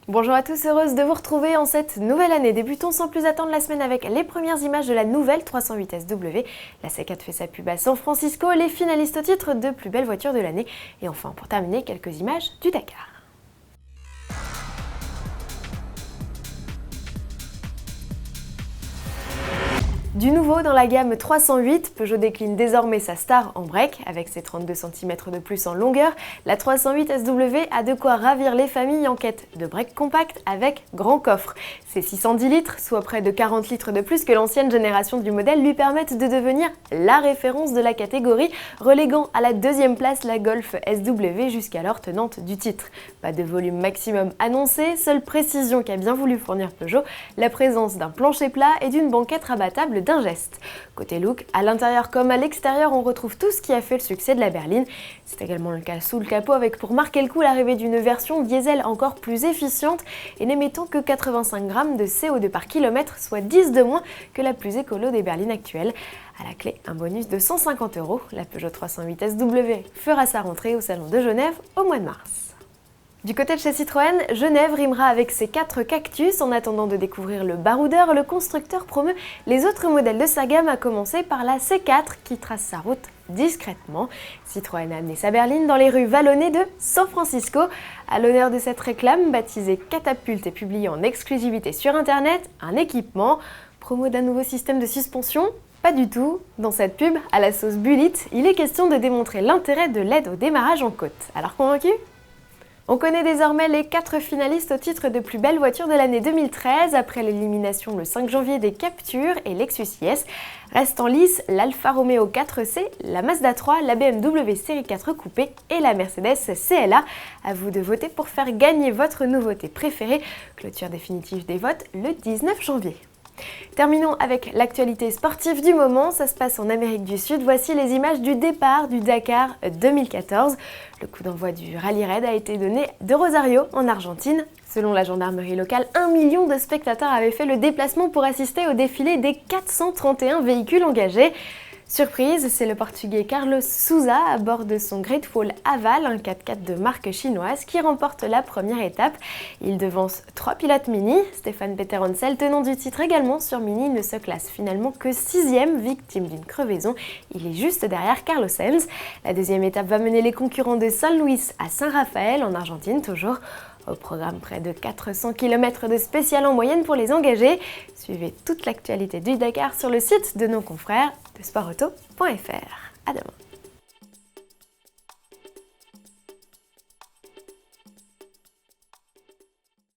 Bonjour à tous, heureuse de vous retrouver en cette nouvelle année. Débutons sans plus attendre la semaine avec les premières images de la nouvelle 308 SW. La C4 fait sa pub à San Francisco, les finalistes au titre de plus belle voiture de l'année. Et enfin, pour terminer, quelques images du Dakar. Du nouveau dans la gamme 308, Peugeot décline désormais sa star en break. Avec ses 32 cm de plus en longueur, la 308 SW a de quoi ravir les familles en quête de break compact avec grand coffre. Ses 610 litres, soit près de 40 litres de plus que l'ancienne génération du modèle, lui permettent de devenir la référence de la catégorie, reléguant à la deuxième place la Golf SW jusqu'alors tenante du titre. Pas de volume maximum annoncé, seule précision qu'a bien voulu fournir Peugeot, la présence d'un plancher plat et d'une banquette rabattable d'un geste. Côté look, à l'intérieur comme à l'extérieur, on retrouve tout ce qui a fait le succès de la berline. C'est également le cas sous le capot avec pour marquer le coup l'arrivée d'une version diesel encore plus efficiente et n'émettant que 85 grammes de CO2 par kilomètre, soit 10 de moins que la plus écolo des berlines actuelles. À la clé, un bonus de 150 €. La Peugeot 308 SW fera sa rentrée au Salon de Genève au mois de mars. Du côté de chez Citroën, Genève rimera avec ses 4 cactus. En attendant de découvrir le baroudeur, le constructeur promeut les autres modèles de sa gamme, à commencer par la C4 qui trace sa route discrètement. Citroën a amené sa berline dans les rues vallonnées de San Francisco. À l'honneur de cette réclame, baptisée Catapulte et publiée en exclusivité sur internet, un équipement. Promo d'un nouveau système de suspension ? Pas du tout. Dans cette pub, à la sauce Bullitt, il est question de démontrer l'intérêt de l'aide au démarrage en côte. Alors convaincu ? On connaît désormais les 4 finalistes au titre de plus belle voiture de l'année 2013 après l'élimination le 5 janvier des Captur et Lexus IS. Restent en lice l'Alfa Romeo 4C, la Mazda 3, la BMW Série 4 Coupé et la Mercedes CLA. À vous de voter pour faire gagner votre nouveauté préférée. Clôture définitive des votes le 19 janvier. Terminons avec l'actualité sportive du moment, ça se passe en Amérique du Sud. Voici les images du départ du Dakar 2014. Le coup d'envoi du Rallye Raid a été donné de Rosario en Argentine. Selon la gendarmerie locale, 1 million de spectateurs avaient fait le déplacement pour assister au défilé des 431 véhicules engagés. Surprise, c'est le Portugais Carlos Souza à bord de son Great Wall Aval, un 4x4 de marque chinoise, qui remporte la première étape. Il devance 3 pilotes Mini. Stéphane Peter Hansel, tenant du titre également sur Mini, ne se classe finalement que 6e, victime d'une crevaison. Il est juste derrière Carlos Sainz. La deuxième étape va mener les concurrents de San Luis à Saint-Raphaël, en Argentine toujours. Au programme, près de 400 km de spécial en moyenne pour les engagés. Suivez toute l'actualité du Dakar sur le site de nos confrères de sportauto.fr. À demain.